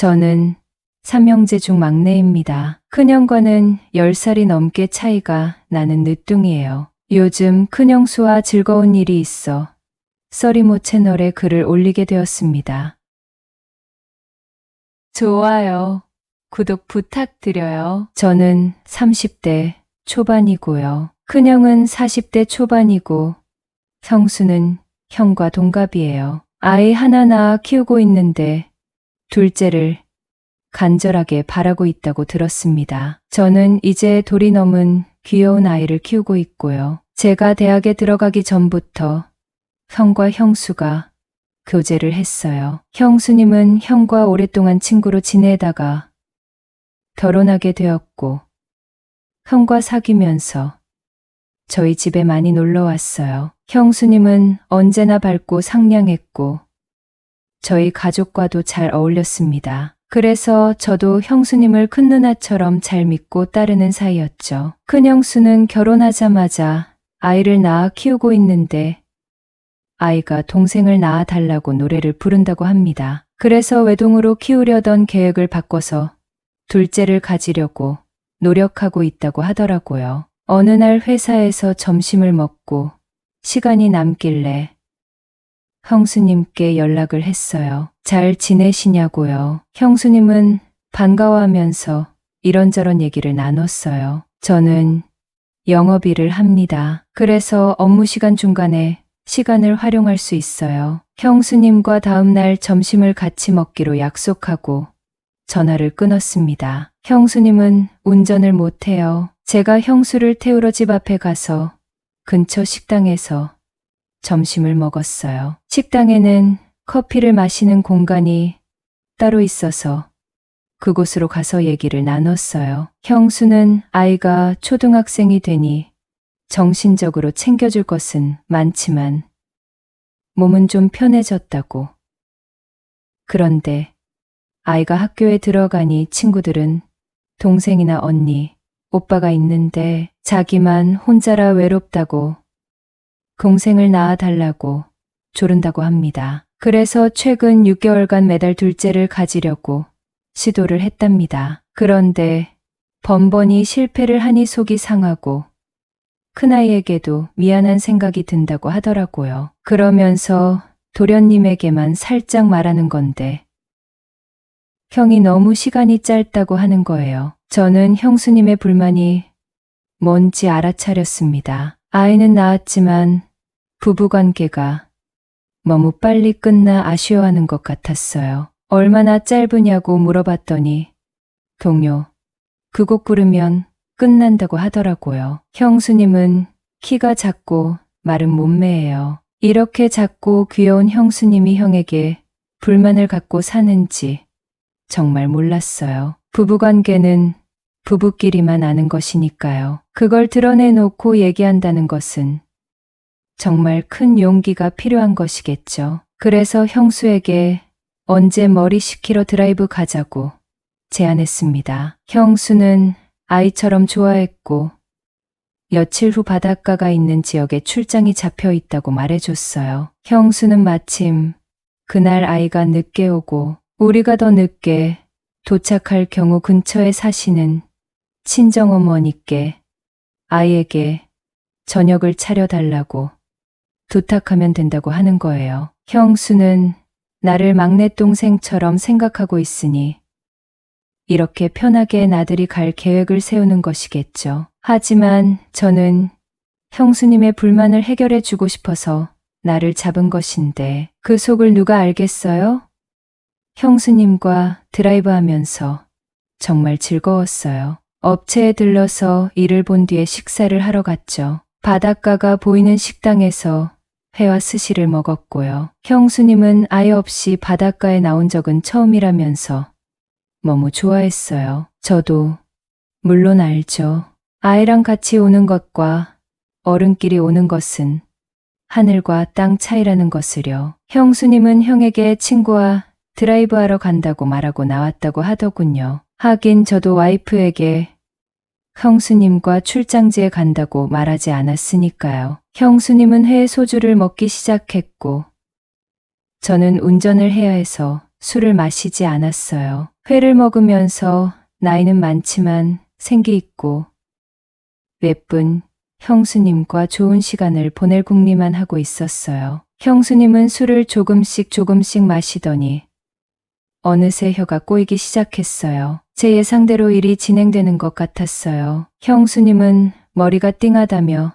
저는 3형제 중 막내입니다. 큰형과는 10살이 넘게 차이가 나는 늦둥이에요. 요즘 큰형수와 즐거운 일이 있어 써리모 채널에 글을 올리게 되었습니다. 좋아요, 구독 부탁드려요. 저는 30대 초반이고요. 큰형은 40대 초반이고 형수는 형과 동갑이에요. 아이 하나 낳아 키우고 있는데 둘째를 간절하게 바라고 있다고 들었습니다. 저는 이제 돌이 넘은 귀여운 아이를 키우고 있고요. 제가 대학에 들어가기 전부터 형과 형수가 교제를 했어요. 형수님은 형과 오랫동안 친구로 지내다가 결혼하게 되었고 형과 사귀면서 저희 집에 많이 놀러 왔어요. 형수님은 언제나 밝고 상냥했고 저희 가족과도 잘 어울렸습니다. 그래서 저도 형수님을 큰 누나처럼 잘 믿고 따르는 사이였죠. 큰형수는 결혼하자마자 아이를 낳아 키우고 있는데 아이가 동생을 낳아 달라고 노래를 부른다고 합니다. 그래서 외동으로 키우려던 계획을 바꿔서 둘째를 가지려고 노력하고 있다고 하더라고요. 어느 날 회사에서 점심을 먹고 시간이 남길래 형수님께 연락을 했어요. 잘 지내시냐고요. 형수님은 반가워하면서 이런저런 얘기를 나눴어요. 저는 영업일을 합니다. 그래서 업무 시간 중간에 시간을 활용할 수 있어요. 형수님과 다음날 점심을 같이 먹기로 약속하고 전화를 끊었습니다. 형수님은 운전을 못해요. 제가 형수를 태우러 집 앞에 가서 근처 식당에서 점심을 먹었어요. 식당에는 커피를 마시는 공간이 따로 있어서 그곳으로 가서 얘기를 나눴어요. 형수는 아이가 초등학생이 되니 정신적으로 챙겨줄 것은 많지만 몸은 좀 편해졌다고. 그런데 아이가 학교에 들어가니 친구들은 동생이나 언니, 오빠가 있는데 자기만 혼자라 외롭다고 동생을 낳아달라고 조른다고 합니다. 그래서 최근 6개월간 매달 둘째를 가지려고 시도를 했답니다. 그런데 번번이 실패를 하니 속이 상하고 큰아이에게도 미안한 생각이 든다고 하더라고요. 그러면서 도련님에게만 살짝 말하는 건데 형이 너무 시간이 짧다고 하는 거예요. 저는 형수님의 불만이 뭔지 알아차렸습니다. 아이는 낳았지만 부부관계가 너무 빨리 끝나 아쉬워하는 것 같았어요. 얼마나 짧으냐고 물어봤더니 동요, 그 곡 부르면 끝난다고 하더라고요. 형수님은 키가 작고 마른 몸매예요. 이렇게 작고 귀여운 형수님이 형에게 불만을 갖고 사는지 정말 몰랐어요. 부부관계는 부부끼리만 아는 것이니까요. 그걸 드러내놓고 얘기한다는 것은 정말 큰 용기가 필요한 것이겠죠. 그래서 형수에게 언제 머리 식히러 드라이브 가자고 제안했습니다. 형수는 아이처럼 좋아했고 며칠 후 바닷가가 있는 지역에 출장이 잡혀 있다고 말해줬어요. 형수는 마침 그날 아이가 늦게 오고 우리가 더 늦게 도착할 경우 근처에 사시는 친정어머니께 아이에게 저녁을 차려달라고 부탁하면 된다고 하는 거예요. 형수는 나를 막내 동생처럼 생각하고 있으니 이렇게 편하게 나들이 갈 계획을 세우는 것이겠죠. 하지만 저는 형수님의 불만을 해결해 주고 싶어서 나를 잡은 것인데 그 속을 누가 알겠어요? 형수님과 드라이브하면서 정말 즐거웠어요. 업체에 들러서 일을 본 뒤에 식사를 하러 갔죠. 바닷가가 보이는 식당에서 회와 스시를 먹었고요. 형수님은 아예 없이 바닷가에 나온 적은 처음이라면서 너무 좋아했어요. 저도 물론 알죠. 아이랑 같이 오는 것과 어른끼리 오는 것은 하늘과 땅 차이라는 것을요. 형수님은 형에게 친구와 드라이브하러 간다고 말하고 나왔다고 하더군요. 하긴 저도 와이프에게 형수님과 출장지에 간다고 말하지 않았으니까요. 형수님은 회에 소주를 먹기 시작했고 저는 운전을 해야 해서 술을 마시지 않았어요. 회를 먹으면서 나이는 많지만 생기 있고 예쁜 형수님과 좋은 시간을 보낼 궁리만 하고 있었어요. 형수님은 술을 조금씩 마시더니 어느새 혀가 꼬이기 시작했어요. 제 예상대로 일이 진행되는 것 같았어요. 형수님은 머리가 띵하다며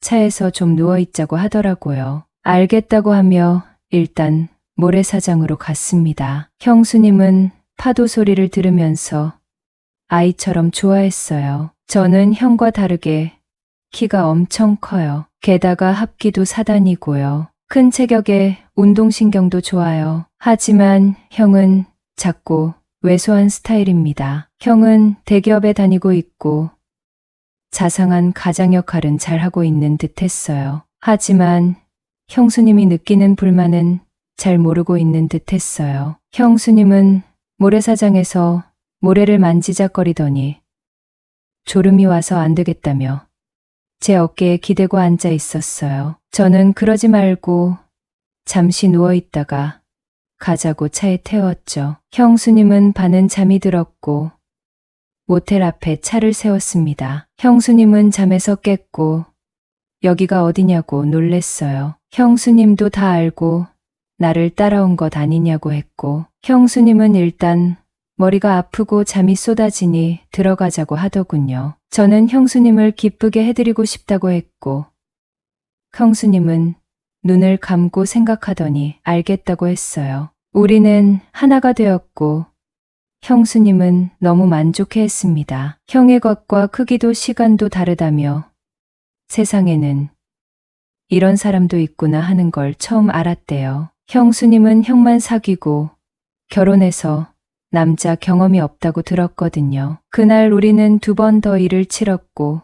차에서 좀 누워있자고 하더라고요. 알겠다고 하며 일단 모래사장으로 갔습니다. 형수님은 파도 소리를 들으면서 아이처럼 좋아했어요. 저는 형과 다르게 키가 엄청 커요. 게다가 합기도 사단이고요. 큰 체격에 운동신경도 좋아요. 하지만 형은 작고 왜소한 스타일입니다. 형은 대기업에 다니고 있고 자상한 가장 역할은 잘하고 있는 듯 했어요. 하지만 형수님이 느끼는 불만은 잘 모르고 있는 듯 했어요. 형수님은 모래사장에서 모래를 만지작거리더니 졸음이 와서 안 되겠다며 제 어깨에 기대고 앉아 있었어요. 저는 그러지 말고 잠시 누워 있다가 가자고 차에 태웠죠. 형수님은 반은 잠이 들었고 모텔 앞에 차를 세웠습니다. 형수님은 잠에서 깼고 여기가 어디냐고 놀랬어요. 형수님도 다 알고 나를 따라온 것 아니냐고 했고 형수님은 일단 머리가 아프고 잠이 쏟아지니 들어가자고 하더군요. 저는 형수님을 기쁘게 해드리고 싶다고 했고 형수님은 눈을 감고 생각하더니 알겠다고 했어요. 우리는 하나가 되었고 형수님은 너무 만족해 했습니다. 형의 것과 크기도 시간도 다르다며 세상에는 이런 사람도 있구나 하는 걸 처음 알았대요. 형수님은 형만 사귀고 결혼해서 남자 경험이 없다고 들었거든요. 그날 우리는 2번 더 일을 치렀고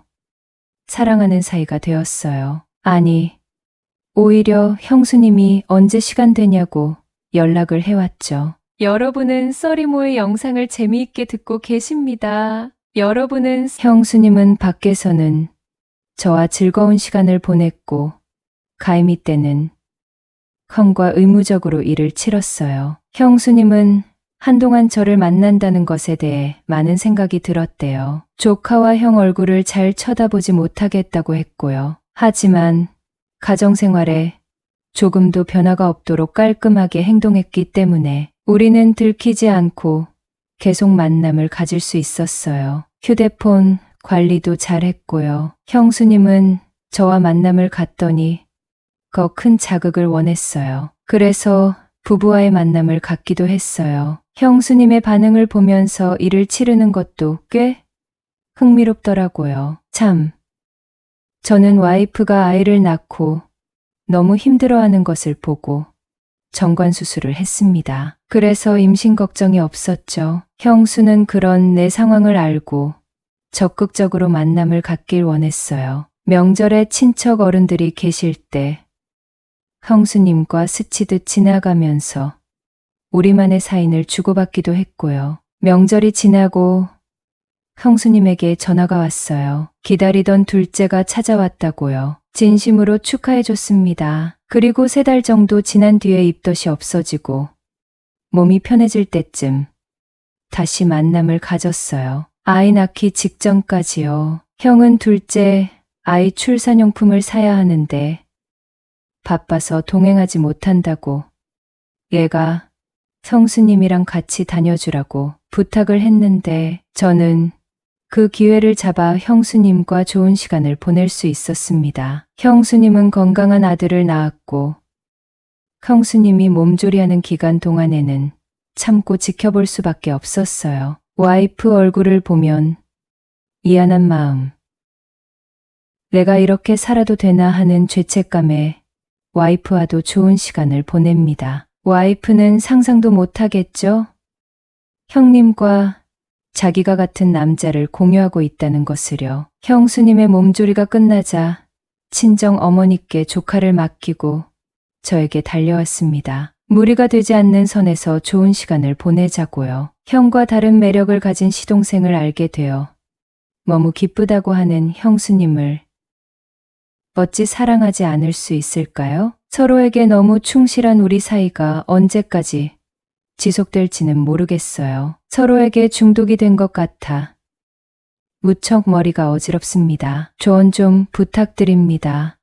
사랑하는 사이가 되었어요. 아니, 오히려 형수님이 언제 시간 되냐고 연락을 해왔죠. 여러분은 써리모의 영상을 재미있게 듣고 계십니다. 형수님은 밖에서는 저와 즐거운 시간을 보냈고 가임이 때는 형과 의무적으로 일을 치렀어요. 형수님은 한동안 저를 만난다는 것에 대해 많은 생각이 들었대요. 조카와 형 얼굴을 잘 쳐다보지 못하겠다고 했고요. 하지만 가정생활에 조금도 변화가 없도록 깔끔하게 행동했기 때문에 우리는 들키지 않고 계속 만남을 가질 수 있었어요. 휴대폰 관리도 잘했고요. 형수님은 저와 만남을 갖더니 더 큰 자극을 원했어요. 그래서 부부와의 만남을 갖기도 했어요. 형수님의 반응을 보면서 일을 치르는 것도 꽤 흥미롭더라고요. 참, 저는 와이프가 아이를 낳고 너무 힘들어하는 것을 보고 정관수술을 했습니다. 그래서 임신 걱정이 없었죠. 형수는 그런 내 상황을 알고 적극적으로 만남을 갖길 원했어요. 명절에 친척 어른들이 계실 때 형수님과 스치듯 지나가면서 우리만의 사인을 주고받기도 했고요. 명절이 지나고 형수님에게 전화가 왔어요. 기다리던 둘째가 찾아왔다고요. 진심으로 축하해줬습니다. 그리고 3달 정도 지난 뒤에 입덧이 없어지고 몸이 편해질 때쯤 다시 만남을 가졌어요. 아이 낳기 직전까지요. 형은 둘째 아이 출산용품을 사야 하는데 바빠서 동행하지 못한다고 얘가 형수님이랑 같이 다녀주라고 부탁을 했는데 저는 그 기회를 잡아 형수님과 좋은 시간을 보낼 수 있었습니다. 형수님은 건강한 아들을 낳았고 형수님이 몸조리하는 기간 동안에는 참고 지켜볼 수밖에 없었어요. 와이프 얼굴을 보면 미안한 마음, 내가 이렇게 살아도 되나 하는 죄책감에 와이프와도 좋은 시간을 보냅니다. 와이프는 상상도 못하겠죠? 형님과 자기가 같은 남자를 공유하고 있다는 것을요. 형수님의 몸조리가 끝나자 친정 어머니께 조카를 맡기고 저에게 달려왔습니다. 무리가 되지 않는 선에서 좋은 시간을 보내자고요. 형과 다른 매력을 가진 시동생을 알게 되어 너무 기쁘다고 하는 형수님을 어찌 사랑하지 않을 수 있을까요? 서로에게 너무 충실한 우리 사이가 언제까지 지속될지는 모르겠어요. 서로에게 중독이 된 것 같아 무척 머리가 어지럽습니다. 조언 좀 부탁드립니다.